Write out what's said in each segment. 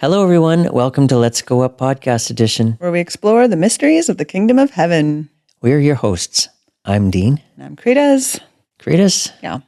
Hello, everyone. Welcome to Let's Go Up Podcast Edition, where we explore the mysteries of the kingdom of heaven. We're your hosts. I'm Dean. And I'm Karitas. Karitas? Yeah.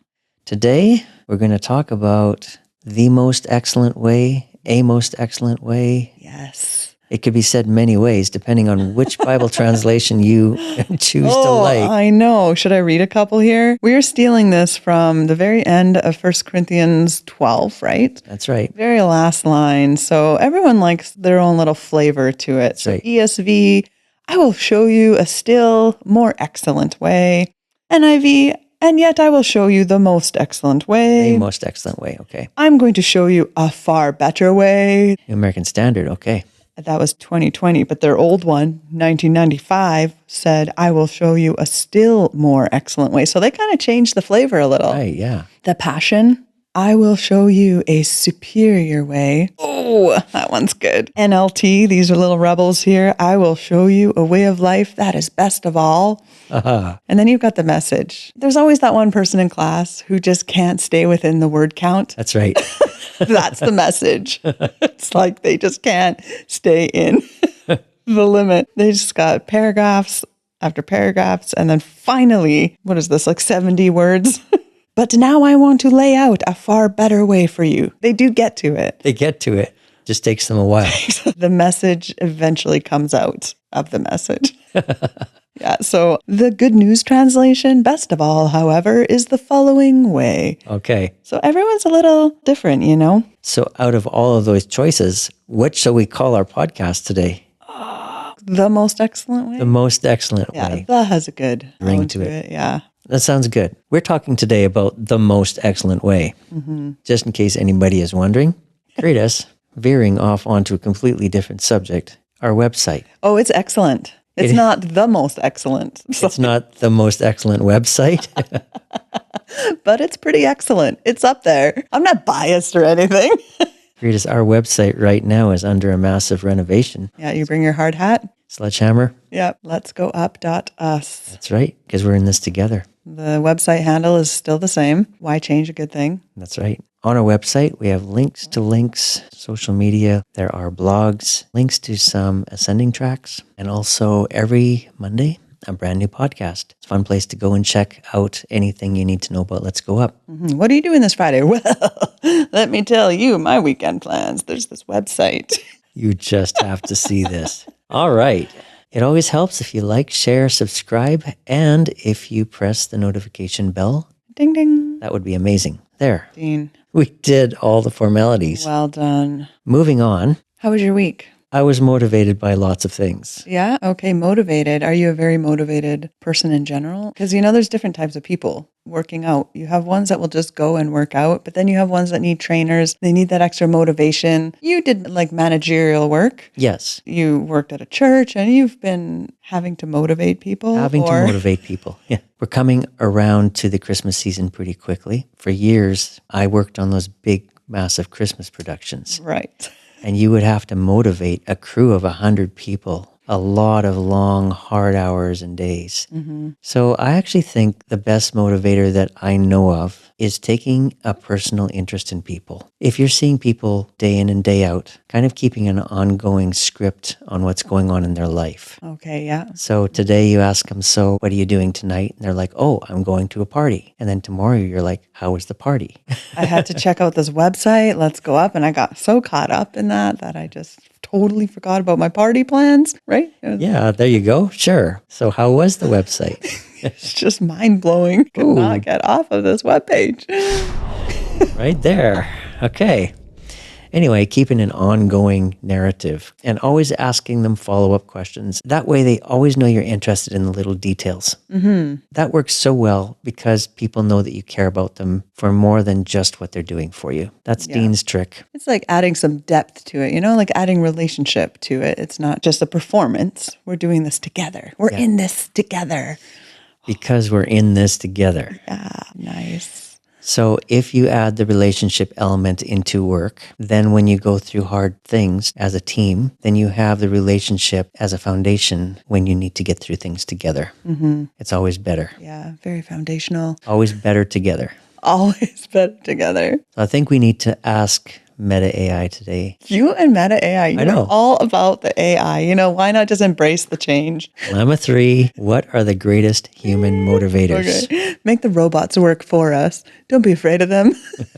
Today, we're going to talk about the most excellent way, a most excellent way. Yes. It could be said many ways, depending on which Bible translation you choose to like. I know. Should I read a couple here? We are stealing this from the very end of 1 Corinthians 12, right? That's right. Very last line. So everyone likes their own little flavor to it. So right. ESV, I will show you a still more excellent way. NIV, and yet I will show you the most excellent way. The most excellent way, okay. I'm going to show you a far better way. New American Standard, okay. That was 2020, but their old one, 1995, said, I will show you a still more excellent way. So they kind of changed the flavor a little. Right, yeah. The Passion, I will show you a superior way. Oh, that one's good. NLT, these are little rebels here. I will show you a way of life that is best of all. Uh-huh. And then you've got the Message. There's always that one person in class who just can't stay within the word count. That's right. That's the Message. It's like they just can't stay in the limit. They just got paragraphs after paragraphs. And then finally, what is this, like 70 words? But now I want to lay out a far better way for you. They do get to it. They get to it. Just takes them a while. The message eventually comes out of the Message. Yeah, so the Good News Translation, best of all, however, is the following way. Okay. So everyone's a little different, you know? So out of all of those choices, what shall we call our podcast today? The most excellent way? The most excellent Yeah, way. that has a good ring to it. Yeah. That sounds good. We're talking today about the most excellent way. Mm-hmm. Just in case anybody is wondering, Karitas, veering off onto a completely different subject, our website. Oh, it's excellent. It's not the most excellent. It's not the most excellent website. But it's pretty excellent. It's up there. I'm not biased or anything. Karitas, our website right now is under a massive renovation. Yeah, you bring your hard hat. Sledgehammer. Yep, letsgoup.us. That's right, because we're in this together. The website handle is still the same. Why change a good thing? That's right. On our website, we have links to links, social media. There are blogs, links to some ascending tracks, and also every Monday, a brand new podcast. It's a fun place to go and check out anything you need to know about Let's Go Up. Mm-hmm. What are you doing this Friday? Well, let me tell you my weekend plans. There's this website. You just have to see this. All right. It always helps if you like, share, subscribe, and if you press the notification bell. Ding, ding. That would be amazing. There. Dean. We did all the formalities. Well done. Moving on. How was your week? I was motivated by lots of things. Yeah? Okay, motivated. Are you a very motivated person in general? Because, you know, there's different types of people working out. You have ones that will just go and work out, but then you have ones that need trainers. They need that extra motivation. You did like managerial work. Yes. You worked at a church and you've been having to motivate people. To motivate people. Yeah. We're coming around to the Christmas season pretty quickly. For years, I worked on those big, massive Christmas productions. Right. And you would have to motivate a crew of 100 people, a lot of long, hard hours and days. Mm-hmm. So I actually think the best motivator that I know of is taking a personal interest in people. If you're seeing people day in and day out, kind of keeping an ongoing script on what's going on in their life. Okay, yeah. So today you ask them, so what are you doing tonight? And they're like, oh, I'm going to a party. And then tomorrow you're like, how was the party? I had to check out this website, Let's Go Up, and I got so caught up in that I just totally forgot about my party plans, right? Yeah, there you go. Sure. So how was the website? It's just mind-blowing. Could not get off of this webpage. Right there. Okay. Anyway, keeping an ongoing narrative and always asking them follow-up questions. That way they always know you're interested in the little details. Mm-hmm. That works so well because people know that you care about them for more than just what they're doing for you. That's Dean's trick. It's like adding some depth to it, you know, like adding relationship to it. It's not just a performance. We're doing this together. We're in this together. Because we're in this together. Yeah, nice. So if you add the relationship element into work, then when you go through hard things as a team, then you have the relationship as a foundation when you need to get through things together. Mm-hmm. It's always better. Yeah, very foundational. Always better together. Always better together. So I think we need to ask Meta AI today. You and Meta AI, I know. you're all about the AI. Why not just embrace the change? Llama 3, what are the greatest human motivators? Okay. Make the robots work for us. Don't be afraid of them.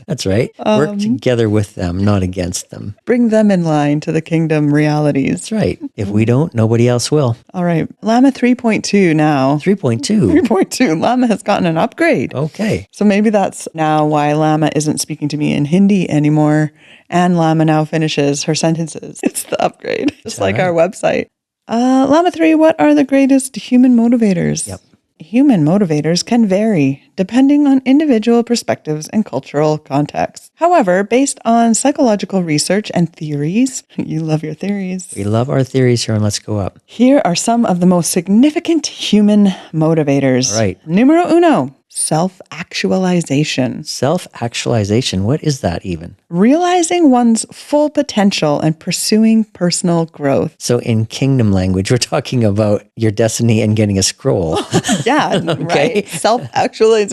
That's right. Work together with them, not against them. Bring them in line to the kingdom realities. That's right. If we don't, nobody else will. All right. Llama 3.2 now. 3.2. 3.2. Llama has gotten an upgrade. Okay. So maybe that's now why Llama isn't speaking to me in Hindi anymore. And Llama now finishes her sentences. It's the upgrade, just like our website. Llama 3, what are the greatest human motivators? Yep. Human motivators can vary depending on individual perspectives and cultural contexts. However, based on psychological research and theories, you love your theories. We love our theories here, and let's go up. Here are some of the most significant human motivators. All right. Numero uno, self-actualization. Self-actualization, what is that even? Realizing one's full potential and pursuing personal growth. So in kingdom language, we're talking about your destiny and getting a scroll. Yeah, right. Self-actualization.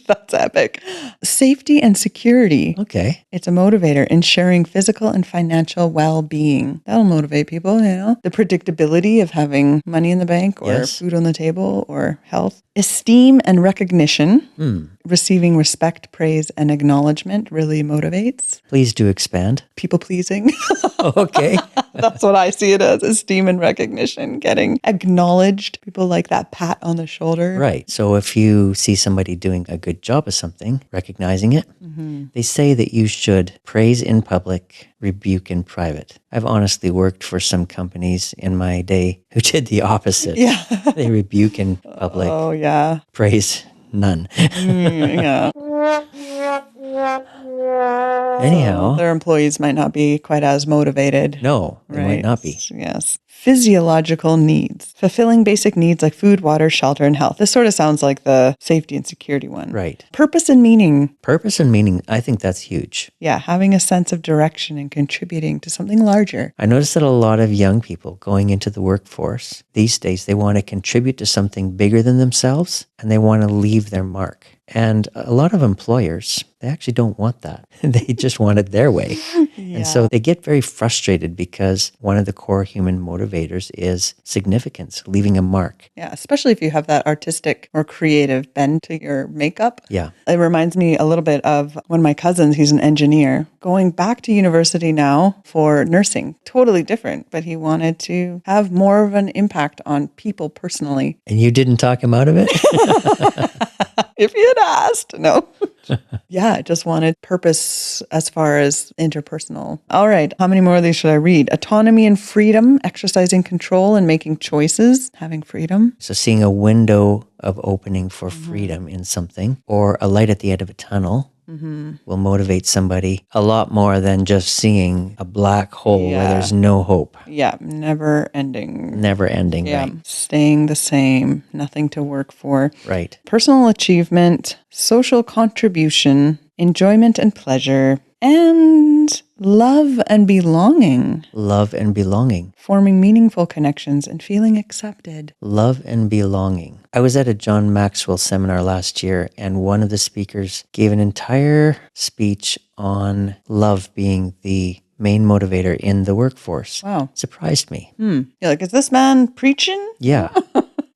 That's epic. Safety and security. Okay. It's a motivator, ensuring physical and financial well-being. That'll motivate people, The predictability of having money in the bank or food on the table or health. Esteem and recognition. Receiving respect, praise, and acknowledgement really motivates. Please do expand. People pleasing. Okay. That's what I see it as, esteem and recognition, getting acknowledged. People like that pat on the shoulder. Right. So if you see somebody doing a good job of something, recognizing it, they say that you should praise in public, rebuke in private. I've honestly worked for some companies in my day who did the opposite. Yeah. They rebuke in public. Oh, yeah. Praise none. Yeah. Anyhow. Their employees might not be quite as motivated. No, they might not be. Yes. Physiological needs. Fulfilling basic needs like food, water, shelter, and health. This sort of sounds like the safety and security one. Right. Purpose and meaning. Purpose and meaning, I think that's huge. Yeah, having a sense of direction and contributing to something larger. I notice that a lot of young people going into the workforce these days, they want to contribute to something bigger than themselves and they want to leave their mark. And a lot of employers, they actually don't want that. They just want it their way. Yeah. And so they get very frustrated because one of the core human motivators is significance, leaving a mark. Yeah, especially if you have that artistic or creative bend to your makeup. Yeah. It reminds me a little bit of one of my cousins, he's an engineer, going back to university now for nursing. Totally different, but he wanted to have more of an impact on people personally. And you didn't talk him out of it? If you had asked, no. Yeah, I just wanted purpose as far as interpersonal. All right, how many more of these should I read? Autonomy and freedom, exercising control and making choices, having freedom. So seeing a window of opening for freedom in something or a light at the end of a tunnel will motivate somebody a lot more than just seeing a black hole where there's no hope. Yeah, never ending. Never ending, Yeah, right? staying the same, nothing to work for. Right. Personal achievement, social contribution, enjoyment and pleasure, and love and belonging. Love and belonging. Forming meaningful connections and feeling accepted. Love and belonging. I was at a John Maxwell seminar last year, and one of the speakers gave an entire speech on love being the main motivator in the workforce. Wow. Surprised me. You're like, is this man preaching? Yeah.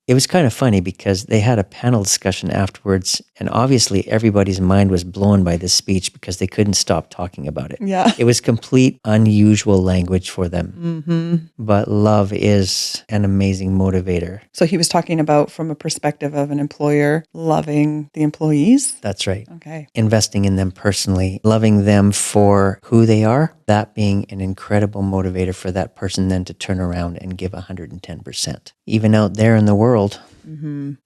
It was kind of funny because they had a panel discussion afterwards, and obviously everybody's mind was blown by this speech because they couldn't stop talking about it. Yeah. It was complete unusual language for them. But love is an amazing motivator. So he was talking about from a perspective of an employer loving the employees. That's right. Okay. Investing in them personally, loving them for who they are, that being an incredible motivator for that person then to turn around and give 110%. Even out there in the world.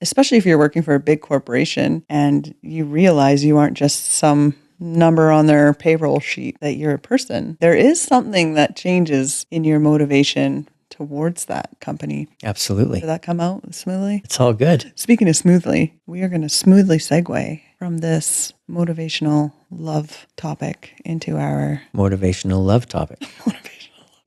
Especially if you're working for a big corporation and you realize you aren't just some number on their payroll sheet, that you're a person. There is something that changes in your motivation towards that company. Absolutely. Did that come out smoothly? It's all good. Speaking of smoothly, we are going to smoothly segue from this motivational love topic into our Motivational love topic. motivational.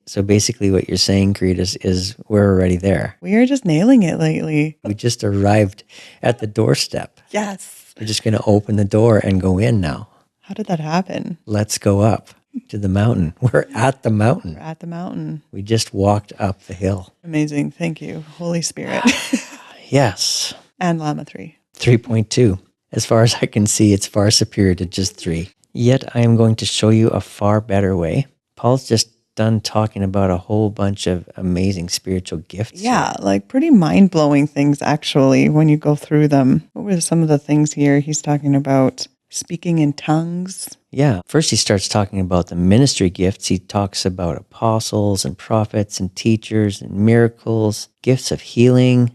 So basically what you're saying, Karitas, is we're already there. We are just nailing it lately. We just arrived at the doorstep. Yes. We're just going to open the door and go in now. How did that happen? Let's go up to the mountain. We're at the mountain. We're at the mountain. We just walked up the hill. Amazing. Thank you, Holy Spirit. Yes. And Llama 3. 3.2. As far as I can see, it's far superior to just 3. Yet I am going to show you a far better way. Paul's just done talking about a whole bunch of amazing spiritual gifts. Yeah, like pretty mind-blowing things, actually, when you go through them. What were some of the things here he's talking about? Speaking in tongues. Yeah. First, he starts talking about the ministry gifts. He talks about apostles and prophets and teachers and miracles, gifts of healing,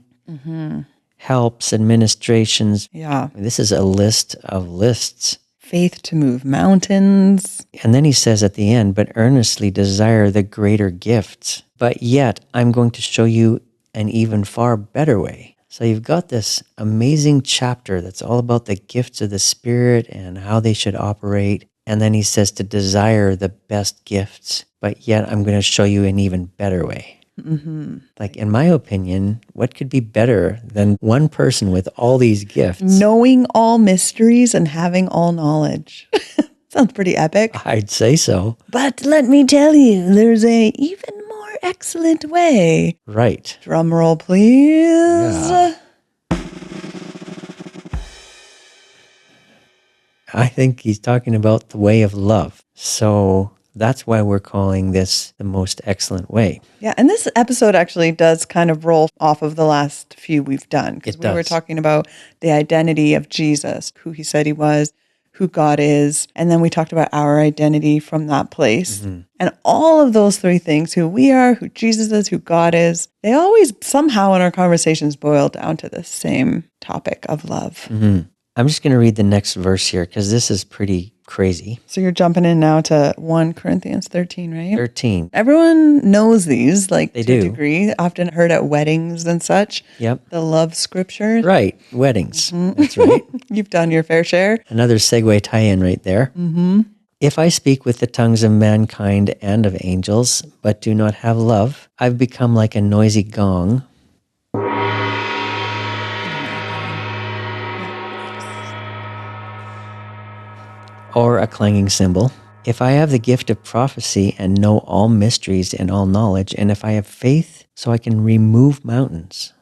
helps, administrations. Yeah. This is a list of lists. Faith to move mountains. And then he says at the end, but earnestly desire the greater gifts. But yet I'm going to show you an even far better way. So you've got this amazing chapter that's all about the gifts of the Spirit and how they should operate. And then he says to desire the best gifts, but yet I'm going to show you an even better way. Like, in my opinion, what could be better than one person with all these gifts? Knowing all mysteries and having all knowledge. Sounds pretty epic. I'd say so. But let me tell you, there's a even more excellent way. Right. Drum roll, please. Yeah. I think he's talking about the way of love. So that's why we're calling this the most excellent way. Yeah, and this episode actually does kind of roll off of the last few we've done. Because we were talking about the identity of Jesus, who he said he was, who God is. And then we talked about our identity from that place. And all of those three things, who we are, who Jesus is, who God is, they always somehow in our conversations boil down to the same topic of love. I'm just going to read the next verse here because this is pretty crazy. So you're jumping in now to 1 Corinthians 13, right? 13. Everyone knows these, like They to a do. degree, often heard at weddings and such. Yep. The love scriptures. Right. Weddings. That's right. You've done your fair share. Another segue tie-in right there. If I speak with the tongues of mankind and of angels, but do not have love, I've become like a noisy gong. Or a clanging cymbal. If I have the gift of prophecy and know all mysteries and all knowledge, and if I have faith so I can remove mountains,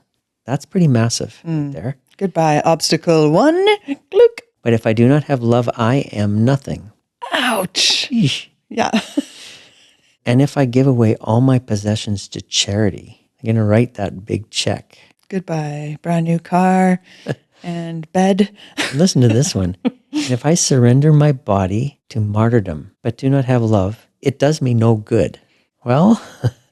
that's pretty massive right there. Goodbye, obstacle 1. Glook. But if I do not have love, I am nothing. Ouch. Eesh. Yeah. And if I give away all my possessions to charity, I'm going to write that big check. Goodbye, brand new car and bed. Listen to this one. And if I surrender my body to martyrdom, but do not have love, it does me no good. Well,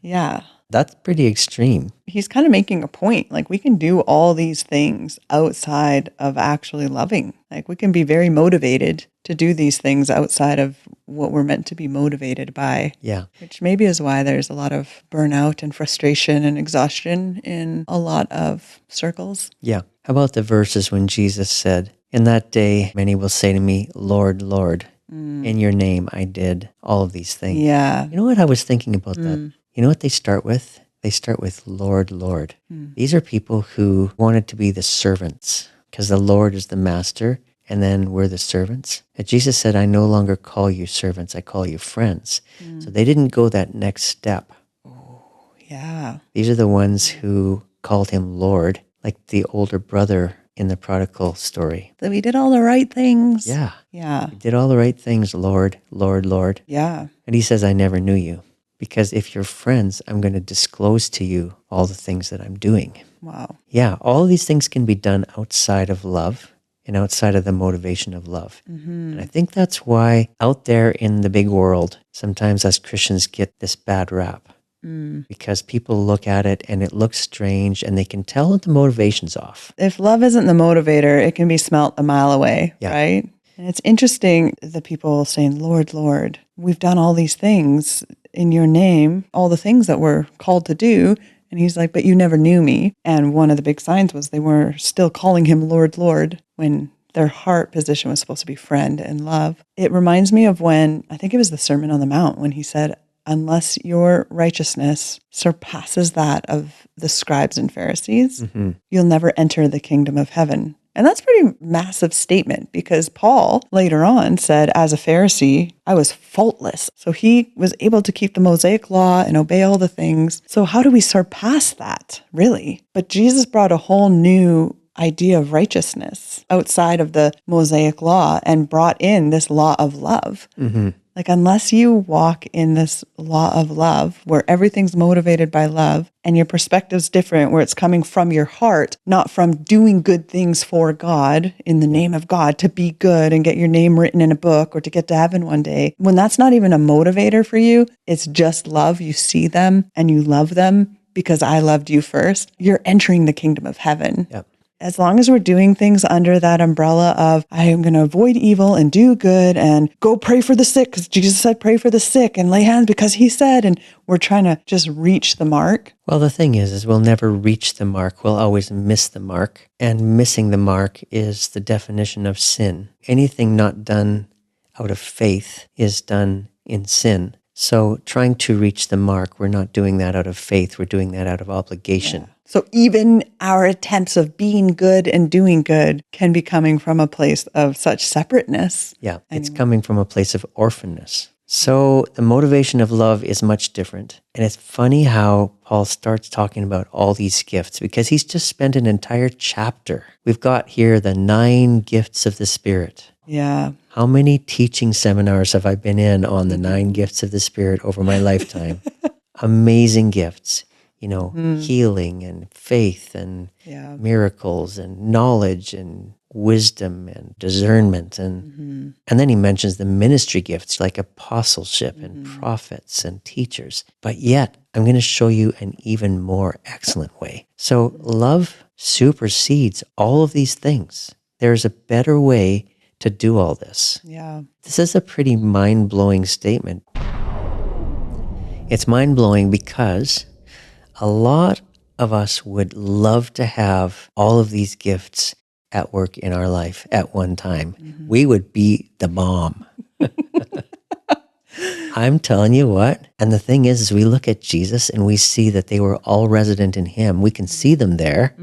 Yeah. that's pretty extreme. He's kind of making a point. Like, we can do all these things outside of actually loving. Like, we can be very motivated to do these things outside of what we're meant to be motivated by. Yeah. Which maybe is why there's a lot of burnout and frustration and exhaustion in a lot of circles. Yeah. How about the verses when Jesus said, in that day, many will say to me, Lord, Lord, in your name I did all of these things. Yeah. You know what I was thinking about that? You know what they start with? They start with Lord, Lord. These are people who wanted to be the servants because the Lord is the master and then we're the servants. And Jesus said, I no longer call you servants, I call you friends. So they didn't go that next step. Yeah. These are the ones who called him Lord, like the older brother in the prodigal story. That we did all the right things. Yeah. Yeah. You did all the right things, Lord, Lord, Lord. Yeah. And he says, I never knew you. Because if you're friends, I'm going to disclose to you all the things that I'm doing. Wow. Yeah, all of these things can be done outside of love and outside of the motivation of love. And I think that's why out there in the big world, sometimes us Christians get this bad rap. Because people look at it and it looks strange and they can tell that the motivation's off. If love isn't the motivator, it can be smelt a mile away, Yeah. right? And it's interesting, the people saying, Lord, Lord, we've done all these things in your name, all the things that we're called to do. And he's like, but you never knew me. And one of the big signs was they were still calling him Lord, Lord, when their heart position was supposed to be friend and love. It reminds me of when, I think it was the Sermon on the Mount, when he said, unless your righteousness surpasses that of the scribes and Pharisees, you'll never enter the kingdom of heaven. And that's a pretty massive statement because Paul later on said, as a Pharisee, I was faultless. So he was able to keep the Mosaic law and obey all the things. So how do we surpass that, really? But Jesus brought a whole new idea of righteousness outside of the Mosaic law and brought in this law of love. Like, unless you walk in this law of love, where everything's motivated by love and your perspective's different, where it's coming from your heart, not from doing good things for God in the name of God to be good and get your name written in a book or to get to heaven one day. When that's not even a motivator for you, it's just love. You see them and you love them because I loved you first. You're entering the kingdom of heaven. Yep. As long as we're doing things under that umbrella of, I am going to avoid evil and do good and go pray for the sick because Jesus said pray for the sick and lay hands because he said, and we're trying to just reach the mark. Well, the thing is we'll never reach the mark. We'll always miss the mark. And missing the mark is the definition of sin. Anything not done out of faith is done in sin. So trying to reach the mark, we're not doing that out of faith. We're doing that out of obligation. Yeah. So even our attempts of being good and doing good can be coming from a place of such separateness. Yeah, it's coming from a place of orphanness. So the motivation of love is much different. And it's funny how Paul starts talking about all these gifts because he's just spent an entire chapter. We've got here the 9 gifts of the Spirit. Yeah. How many teaching seminars have I been in on the 9 gifts of the Spirit over my lifetime? Amazing gifts. Healing and faith and miracles and knowledge and wisdom and discernment. And then he mentions the ministry gifts like apostleship and prophets and teachers. But yet, I'm going to show you an even more excellent way. So love supersedes all of these things. There's a better way to do all this. Yeah. This is a pretty mind-blowing statement. It's mind-blowing because a lot of us would love to have all of these gifts at work in our life at one time. We would be the bomb. I'm telling you what. And the thing is we look at Jesus and we see that they were all resident in him. We can see them there.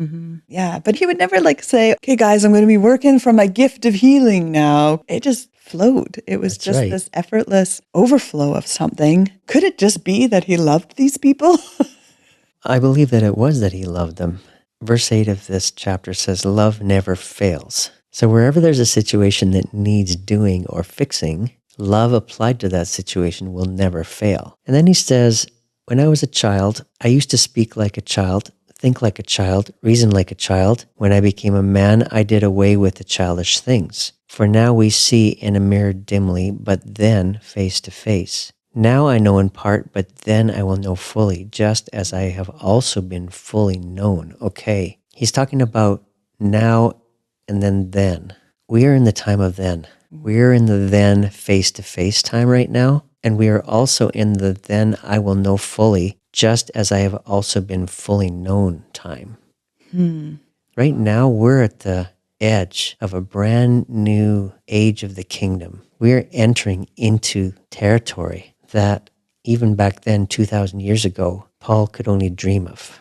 Yeah, but he would never say, okay, guys, I'm going to be working from my gift of healing now. It just flowed. It was just this effortless overflow of something. Could it just be that he loved these people? I believe that it was that he loved them. Verse 8 of this chapter says, love never fails. So wherever there's a situation that needs doing or fixing, love applied to that situation will never fail. And then he says, when I was a child, I used to speak like a child, think like a child, reason like a child. When I became a man, I did away with the childish things. For now we see in a mirror dimly, but then face to face. Now I know in part, but then I will know fully, just as I have also been fully known. Okay, he's talking about now and then. We are in the time of then. We are in the then face-to-face time right now, and we are also in the then I will know fully, just as I have also been fully known time. Right now, we're at the edge of a brand new age of the kingdom. We are entering into territory that even back then, 2,000 years ago, Paul could only dream of.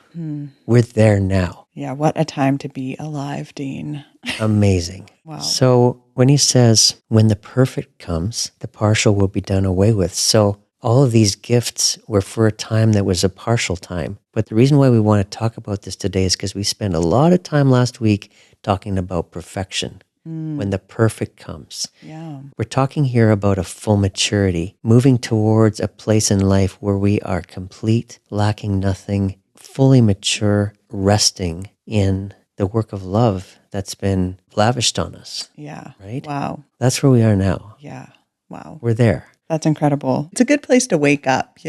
We're there now. Yeah, what a time to be alive, Dean. Amazing. Wow. So when he says, when the perfect comes, the partial will be done away with. So all of these gifts were for a time that was a partial time. But the reason why we want to talk about this today is because we spent a lot of time last week talking about perfection. When the perfect comes. Yeah. We're talking here about a full maturity, moving towards a place in life where we are complete, lacking nothing, fully mature, resting in the work of love that's been lavished on us. Yeah. Right? Wow. That's where we are now. Yeah. Wow. We're there. That's incredible. It's a good place to wake up,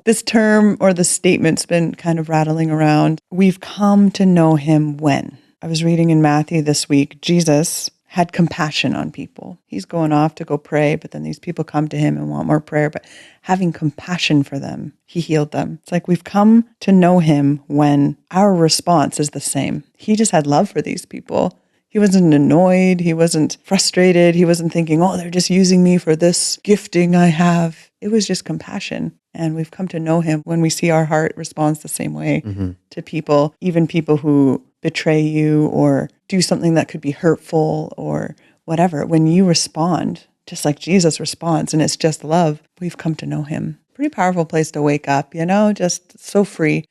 This term or the statement's been kind of rattling around. We've come to know him when? I was reading in Matthew this week, Jesus had compassion on people. He's going off to go pray, but then these people come to him and want more prayer, but having compassion for them, he healed them. It's like we've come to know him when our response is the same. He just had love for these people. He wasn't annoyed. He wasn't frustrated. He wasn't thinking, oh, they're just using me for this gifting I have. It was just compassion. And we've come to know him when we see our heart responds the same way to people, even people who betray you or do something that could be hurtful or whatever. When you respond, just like Jesus responds, and it's just love, we've come to know him. Pretty powerful place to wake up, just so free.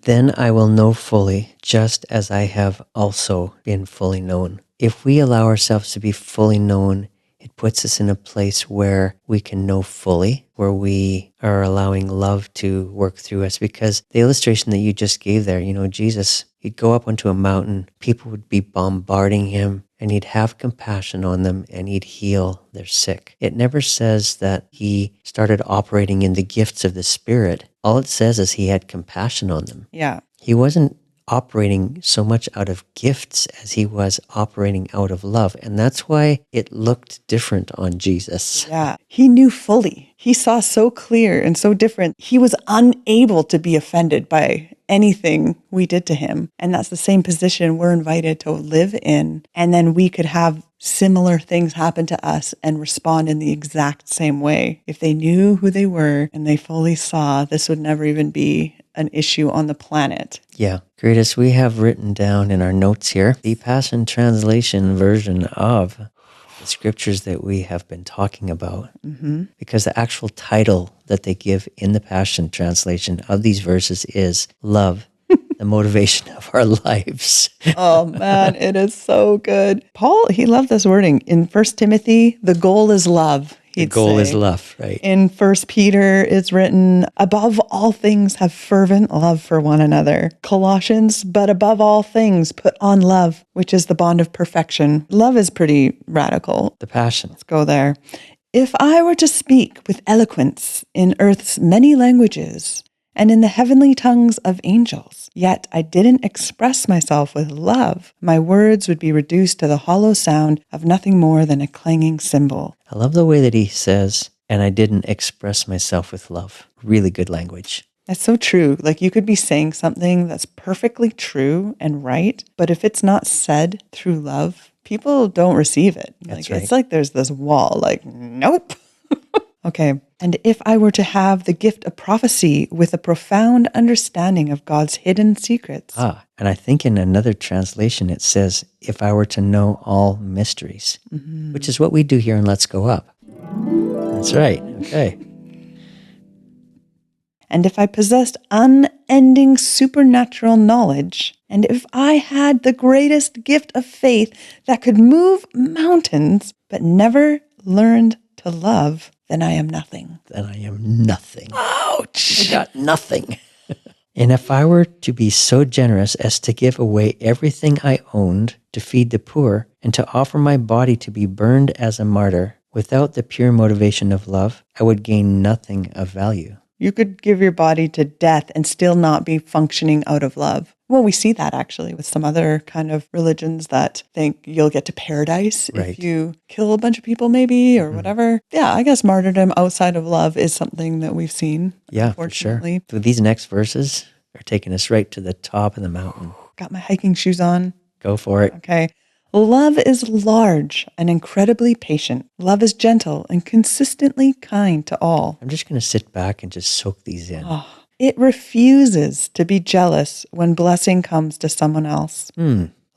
Then I will know fully, just as I have also been fully known. If we allow ourselves to be fully known, it puts us in a place where we can know fully, where we are allowing love to work through us. Because the illustration that you just gave there, Jesus, he'd go up onto a mountain, people would be bombarding him, and he'd have compassion on them, and he'd heal their sick. It never says that he started operating in the gifts of the Spirit. All it says is he had compassion on them. Yeah. He wasn't operating so much out of gifts as he was operating out of love. And that's why it looked different on Jesus. Yeah. He knew fully. He saw so clear and so different. He was unable to be offended by anything we did to him. And that's the same position we're invited to live in. And then we could have similar things happen to us and respond in the exact same way. If they knew who they were and they fully saw, this would never even be an issue on the planet. Yeah. Karitas, we have written down in our notes here the Passion Translation version of the scriptures that we have been talking about. Because the actual title that they give in the Passion Translation of these verses is Love, the Motivation of Our Lives. Oh man, it is so good. Paul, he loved this wording. In 1 Timothy, the goal is love. The goal is love, right? In 1 Peter, it's written, above all things, have fervent love for one another. Colossians, but above all things, put on love, which is the bond of perfection. Love is pretty radical. The passion. Let's go there. If I were to speak with eloquence in earth's many languages and in the heavenly tongues of angels, yet I didn't express myself with love, my words would be reduced to the hollow sound of nothing more than a clanging cymbal. I love the way that he says, and I didn't express myself with love. Really good language. That's so true. Like you could be saying something that's perfectly true and right, but if it's not said through love, people don't receive it. That's like right. It's like there's this wall, like, nope. Okay. And if I were to have the gift of prophecy with a profound understanding of God's hidden secrets. And I think in another translation it says, if I were to know all mysteries, which is what we do here in Let's Go Up. That's right. Okay. And if I possessed unending supernatural knowledge, and if I had the greatest gift of faith that could move mountains, but never learned to love, then I am nothing. Then I am nothing. Ouch! I got nothing. And if I were to be so generous as to give away everything I owned to feed the poor and to offer my body to be burned as a martyr without the pure motivation of love, I would gain nothing of value. You could give your body to death and still not be functioning out of love. Well, we see that actually with some other kind of religions that think you'll get to paradise if you kill a bunch of people maybe or whatever. Yeah, I guess martyrdom outside of love is something that we've seen. Yeah, for sure. So these next verses are taking us right to the top of the mountain. Got my hiking shoes on. Go for it. Okay. Love is large and incredibly patient. Love is gentle and consistently kind to all. I'm just going to sit back and just soak these in. It refuses to be jealous when blessing comes to someone else.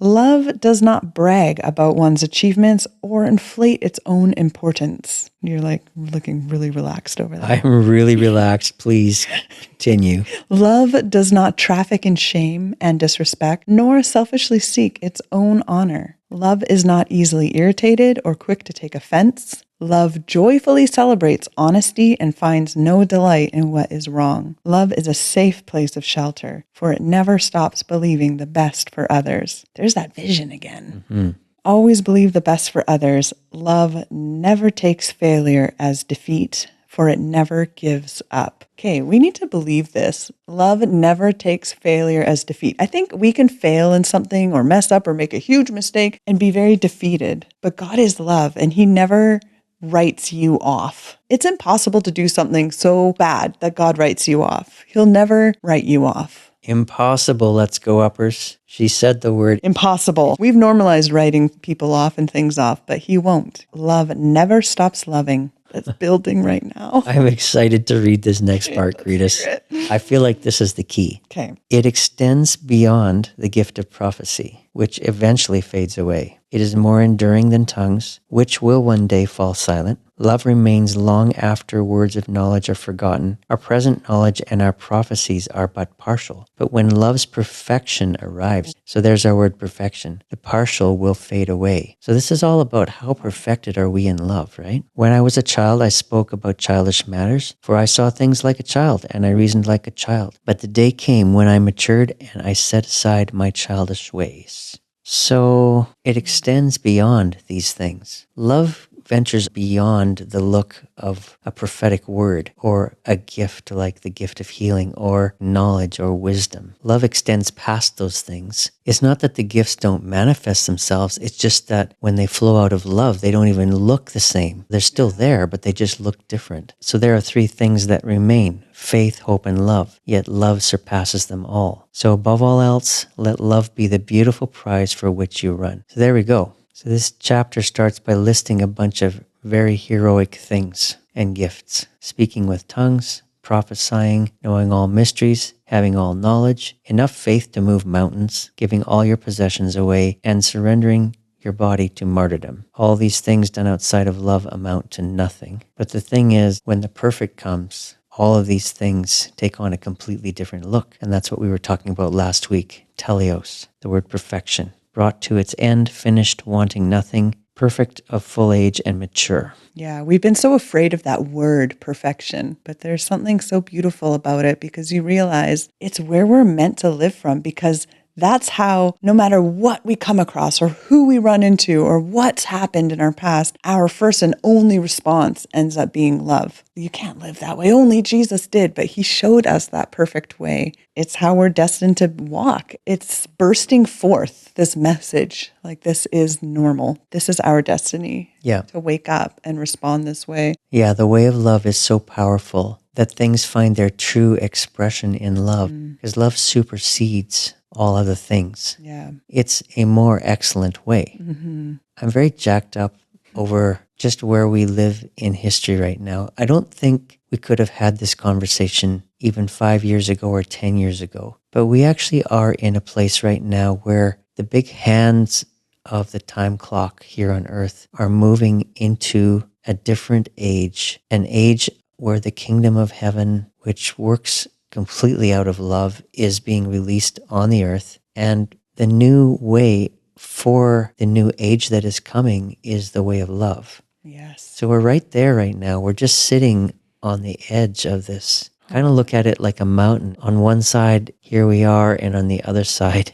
Love does not brag about one's achievements or inflate its own importance. You're like looking really relaxed over there. I'm really relaxed. Please continue. Love does not traffic in shame and disrespect, nor selfishly seek its own honor. Love is not easily irritated or quick to take offense. Love joyfully celebrates honesty and finds no delight in what is wrong. Love is a safe place of shelter, for it never stops believing the best for others. There's that vision again. Always believe the best for others. Love never takes failure as defeat, for it never gives up. Okay, we need to believe this. Love never takes failure as defeat. I think we can fail in something or mess up or make a huge mistake and be very defeated. But God is love, and He never writes you off. It's impossible to do something so bad that God writes you off. He'll never write you off. Impossible, Let's Go Uppers. She said the word impossible. We've normalized writing people off and things off, but He won't. Love never stops loving. that's building right now. I'm excited to read this next part, Let's Karitas. hear it. I feel like this is the key. Okay. It extends beyond the gift of prophecy, which eventually fades away. It is more enduring than tongues, which will one day fall silent. Love remains long after words of knowledge are forgotten. Our present knowledge and our prophecies are but partial. But when love's perfection arrives, so there's our word perfection, the partial will fade away. So this is all about how perfected are we in love, right? When I was a child, I spoke about childish matters, for I saw things like a child, and I reasoned like a child. But the day came when I matured, and I set aside my childish ways. So it extends beyond these things. Love ventures beyond the look of a prophetic word or a gift like the gift of healing or knowledge or wisdom. Love extends past those things. It's not that the gifts don't manifest themselves. It's just that when they flow out of love, they don't even look the same. They're still there, but they just look different. So there are three things that remain: faith, hope, and love. Yet love surpasses them all. So above all else, let love be the beautiful prize for which you run. So there we go. So this chapter starts by listing a bunch of very heroic things and gifts: speaking with tongues, prophesying, knowing all mysteries, having all knowledge, enough faith to move mountains, giving all your possessions away, and surrendering your body to martyrdom. All these things done outside of love amount to nothing. But the thing is, when the perfect comes, all of these things take on a completely different look. And that's what we were talking about last week. Teleos, the word perfection. Brought to its end, finished, wanting nothing, perfect, of full age, and mature. Yeah, we've been so afraid of that word perfection, but there's something so beautiful about it because you realize it's where we're meant to live from, because that's how, no matter what we come across or who we run into or what's happened in our past, our first and only response ends up being love. You can't live that way. Only Jesus did, but he showed us that perfect way. It's how we're destined to walk. It's bursting forth this message, like this is normal. This is our destiny. Yeah. To wake up and respond this way. Yeah, the way of love is so powerful that things find their true expression in love, because love supersedes all other things. Yeah. It's a more excellent way. Mm-hmm. I'm very jacked up over just where we live in history right now. I don't think we could have had this conversation even 5 years ago or 10 years ago. But we actually are in a place right now where the big hands of the time clock here on earth are moving into a different age, an age where the kingdom of heaven, which works completely out of love, is being released on the earth. And the new way for the new age that is coming is the way of love. Yes. So we're right there right now. We're just sitting on the edge of this. Kind of look at it like a mountain. On one side, here we are, and on the other side,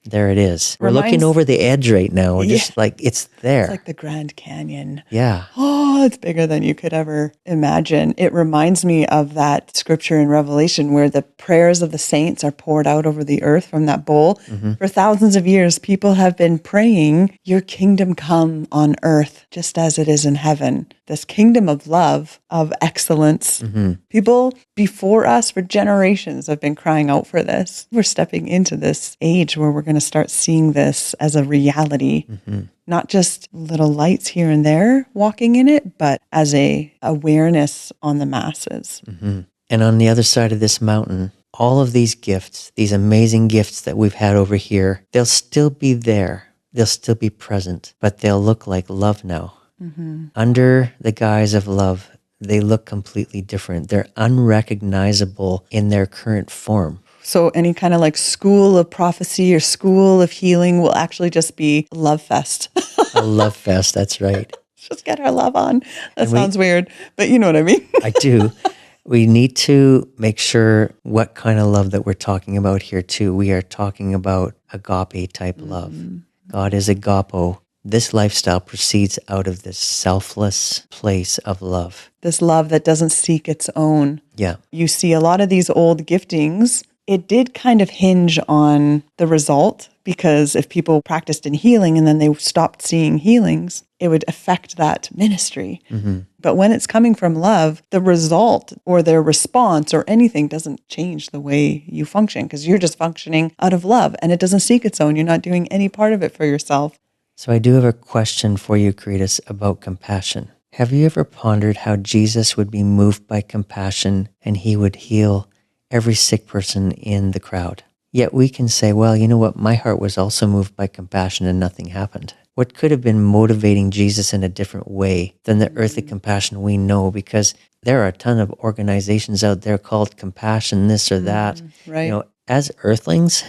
there it is. We're looking over the edge right now. We're just like, it's there. It's like the Grand Canyon. Yeah. Oh, it's bigger than you could ever imagine. It reminds me of that scripture in Revelation where the prayers of the saints are poured out over the earth from that bowl. Mm-hmm. For thousands of years, people have been praying, your kingdom come on earth, just as it is in heaven. This kingdom of love, of excellence. Mm-hmm. People before us for generations have been crying out for this. We're stepping into this age where we're going to start seeing this as a reality. Mm-hmm. Not just little lights here and there walking in it, but as a awareness on the masses. Mm-hmm. And on the other side of this mountain, all of these gifts, these amazing gifts that we've had over here, they'll still be there. They'll still be present, but they'll look like love now. Mm-hmm. Under the guise of love, they look completely different. They're unrecognizable in their current form. So any kind of like school of prophecy or school of healing will actually just be love fest. A love fest, that's right. Let's just get our love on. That sounds weird, but you know what I mean. I do. We need to make sure what kind of love that we're talking about here too. We are talking about agape type love. God is agapo. This lifestyle proceeds out of this selfless place of love. This love that doesn't seek its own. Yeah. You see a lot of these old giftings, it did kind of hinge on the result, because if people practiced in healing and then they stopped seeing healings, it would affect that ministry. Mm-hmm. But when it's coming from love, the result or their response or anything doesn't change the way you function, because you're just functioning out of love and it doesn't seek its own. You're not doing any part of it for yourself. So I do have a question for you, Karitas, about compassion. Have you ever pondered how Jesus would be moved by compassion and he would heal every sick person in the crowd? Yet we can say, well, you know what? My heart was also moved by compassion and nothing happened. What could have been motivating Jesus in a different way than the earthly compassion we know? Because there are a ton of organizations out there called compassion, this or that. Right. As earthlings,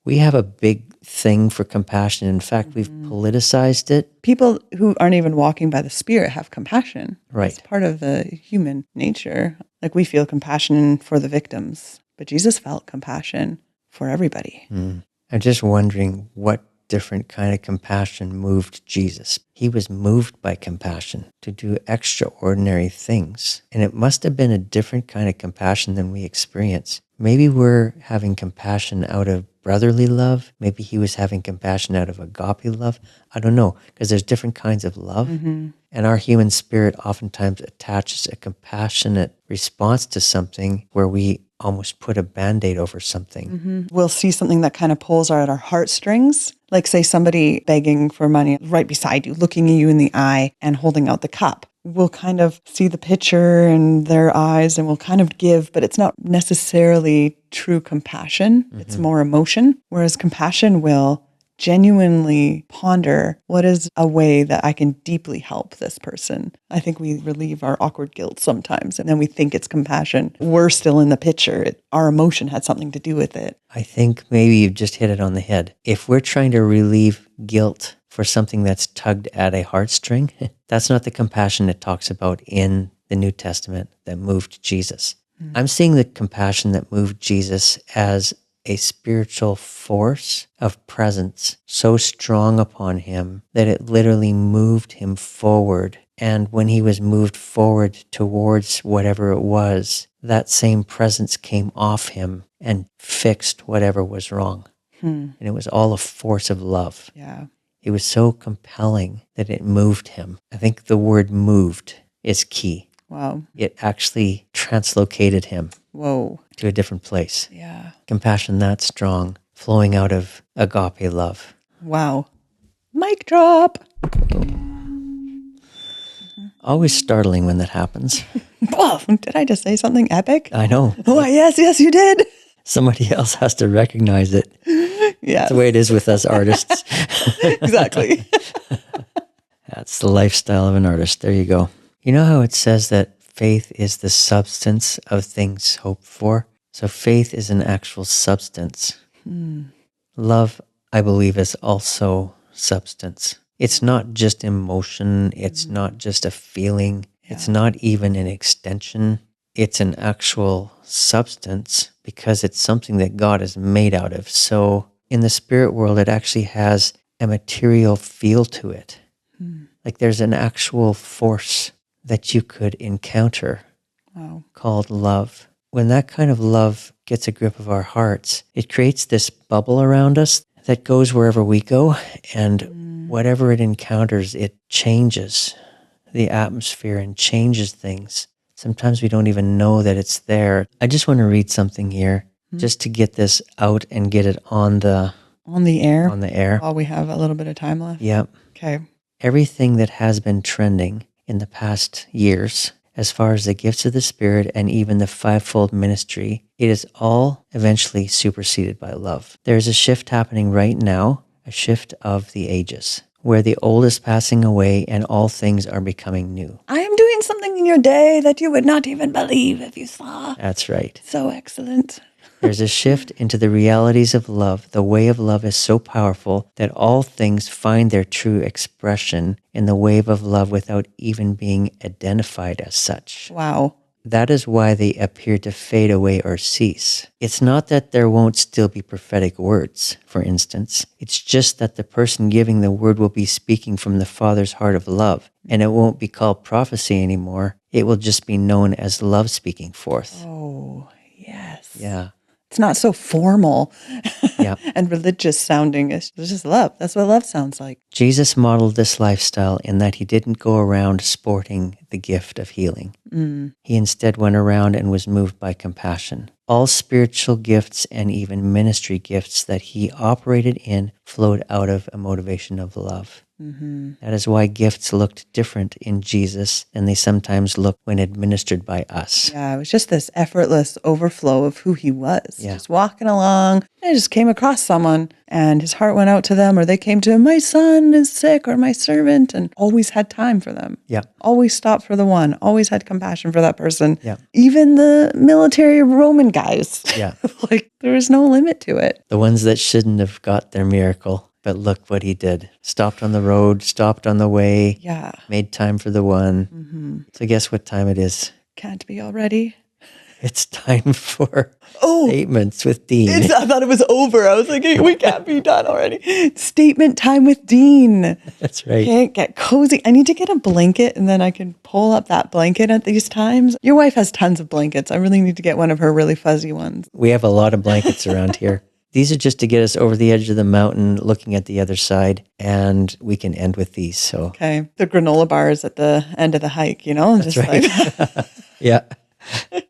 we have a big thing for compassion. In fact, we've politicized it. People who aren't even walking by the Spirit have compassion. Right. It's part of the human nature. Like we feel compassion for the victims, but Jesus felt compassion for everybody. I'm just wondering what different kind of compassion moved Jesus. He was moved by compassion to do extraordinary things. And it must have been a different kind of compassion than we experience. Maybe we're having compassion out of brotherly love. Maybe he was having compassion out of agape love. I don't know, because there's different kinds of love. And our human spirit oftentimes attaches a compassionate response to something where we almost put a Band-Aid over something. We'll see something that kind of pulls at our heartstrings. Like say somebody begging for money right beside you, looking at you in the eye and holding out the cup. We'll kind of see the picture in their eyes and we'll kind of give, but it's not necessarily true compassion. It's more emotion. Whereas compassion will genuinely ponder, what is a way that I can deeply help this person? I think we relieve our awkward guilt sometimes, and then we think it's compassion. We're still in the picture. Our emotion had something to do with it. I think maybe you've just hit it on the head. If we're trying to relieve guilt for something that's tugged at a heartstring, that's not the compassion it talks about in the New Testament that moved Jesus. I'm seeing the compassion that moved Jesus as a spiritual force of presence so strong upon him that it literally moved him forward. And when he was moved forward towards whatever it was, that same presence came off him and fixed whatever was wrong. And it was all a force of love. Yeah. It was so compelling that it moved him. I think the word moved is key. Wow. It actually translocated him Whoa. to a different place. Yeah. Compassion that strong, flowing out of agape love. Wow. Mic drop. Always startling when that happens. Whoa, did I just say something epic? I know. Oh, yes, you did. Somebody else has to recognize it. Yeah. That's the way it is with us artists. Exactly. That's the lifestyle of an artist. There you go. You know how it says that faith is the substance of things hoped for? So faith is an actual substance. Love, I believe, is also substance. It's not just emotion. It's not just a feeling. It's not even an extension. It's an actual substance because it's something that God is made out of. So in the spirit world, it actually has a material feel to it. Like there's an actual force that you could encounter called love. When that kind of love gets a grip of our hearts, it creates this bubble around us that goes wherever we go, and whatever it encounters, it changes the atmosphere and changes things. Sometimes we don't even know that it's there. I just want to read something here just to get this out and get it on the air. On the air. While we have a little bit of time left. Yep. Okay. Everything that has been trending in the past years, as far as the gifts of the Spirit and even the fivefold ministry, it is all eventually superseded by love. There's a shift happening right now, a shift of the ages, where the old is passing away and all things are becoming new. I am doing something in your day that you would not even believe if you saw. That's right. So excellent. There's a shift into the realities of love. The way of love is so powerful that all things find their true expression in the wave of love without even being identified as such. Wow. That is why they appear to fade away or cease. It's not that there won't still be prophetic words, for instance. It's just that the person giving the word will be speaking from the Father's heart of love, and it won't be called prophecy anymore. It will just be known as love speaking forth. Oh, yes. Yeah. It's not so formal. Yeah. and religious sounding. It's just love. That's what love sounds like. Jesus modeled this lifestyle in that he didn't go around sporting the gift of healing. He instead went around and was moved by compassion. All spiritual gifts and even ministry gifts that he operated in flowed out of a motivation of love. That is why gifts looked different in Jesus than they sometimes look when administered by us. Yeah, it was just this effortless overflow of who he was. Yeah. Just walking along, I just came across someone and his heart went out to them, or they came to him, my son is sick, or my servant, and always had time for them. Yeah. Always stopped for the one, always had compassion for that person. Yeah. Even the military Roman guys. Yeah. Like there was no limit to it. The ones that shouldn't have got their miracle. But look what he did. Stopped on the road, stopped on the way, Yeah. made time for the one. So guess what time it is? Can't be already. It's time for Oh, Statements with Dean. I thought it was over. I was like, hey, we can't be done already. Statement time with Dean. That's right. Okay, get cozy. I need to get a blanket and then I can pull up that blanket at these times. Your wife has tons of blankets. I really need to get one of her really fuzzy ones. We have a lot of blankets around here. These are just to get us over the edge of the mountain, looking at the other side, and we can end with these. So Okay. The granola bars at the end of the hike, you know? that's right. Yeah.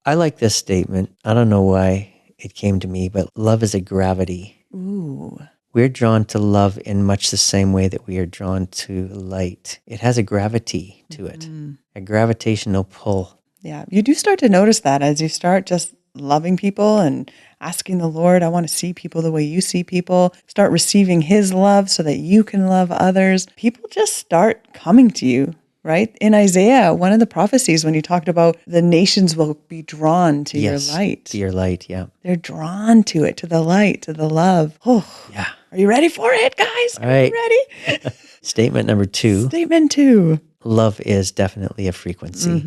I like this statement. I don't know why it came to me, but love is a gravity. Ooh. We're drawn to love in much the same way that we are drawn to light. It has a gravity to it, a gravitational pull. Yeah. You do start to notice that as you start just loving people and asking the Lord, I want to see people the way you see people. Start receiving his love so that you can love others. People just start coming to you, right? In Isaiah, one of the prophecies when you talked about the nations will be drawn to your light. To your light, yeah. They're drawn to it, to the light, to the love. Oh, Yeah. are you ready for it, guys? All right. Are you ready? Statement number 2. Statement 2. Love is definitely a frequency.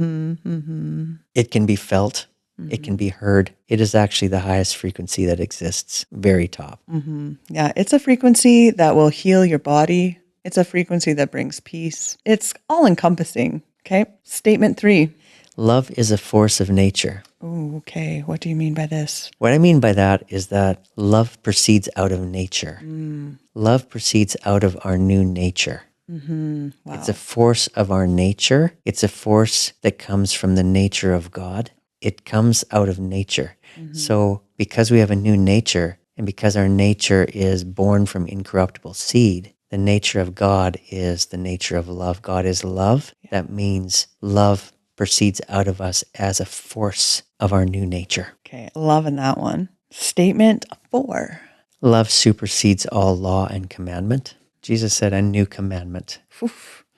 It can be felt. It can be heard. It is actually the highest frequency that exists, very top. Yeah, it's a frequency that will heal your body. It's a frequency that brings peace. It's all encompassing. Okay. Statement 3. Love is a force of nature. Oh, okay. What do you mean by this? What I mean by that is that love proceeds out of nature. Love proceeds out of our new nature. Wow. It's a force of our nature. It's a force that comes from the nature of God. It comes out of nature. So because we have a new nature, and because our nature is born from incorruptible seed, the nature of God is the nature of love. God is love. That means love proceeds out of us as a force of our new nature. Okay. Loving that one. Statement 4. Love supersedes all law and commandment. Jesus said, a new commandment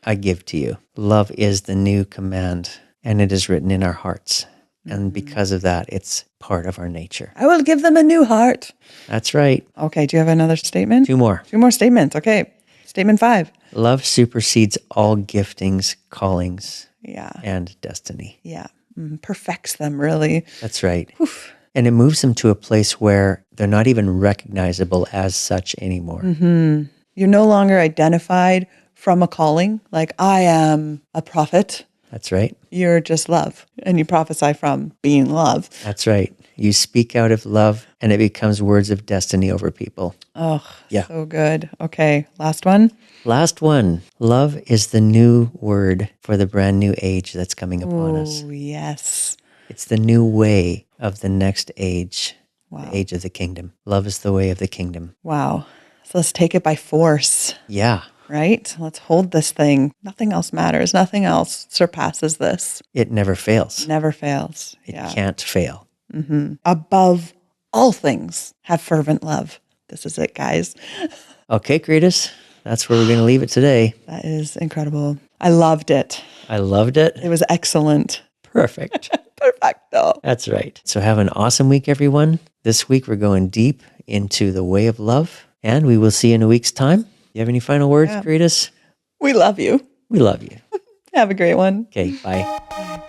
I give to you. Love is the new command, and it is written in our hearts. And because of that, it's part of our nature. I will give them a new heart. That's right. Okay. Do you have another statement? 2 more. 2 more statements. Okay. Statement 5. Love supersedes all giftings, callings, Yeah. and destiny. Yeah. Perfects them, really. That's right. And it moves them to a place where they're not even recognizable as such anymore. You're no longer identified from a calling, like I am a prophet. That's right. You're just love, and you prophesy from being love. That's right. You speak out of love, and it becomes words of destiny over people. Oh, Yeah. so good. Okay, last one. Last one. Love is the new word for the brand new age that's coming upon us. Oh, yes. It's the new way of the next age, Wow. the age of the kingdom. Love is the way of the kingdom. Wow. So let's take it by force, Yeah. right? Let's hold this thing. Nothing else matters. Nothing else surpasses this. It never fails. Never fails. It Yeah. can't fail. Above all things, have fervent love. This is it, guys. Okay, Karitas, that's where we're going to leave it today. That is incredible. I loved it. I loved it. It was excellent. Perfect. Perfecto. That's right. So have an awesome week, everyone. This week we're going deep into the way of love, and we will see you in a week's time. You have any final words, Karitas? We love you. We love you. Have a great one. Okay, bye. Bye.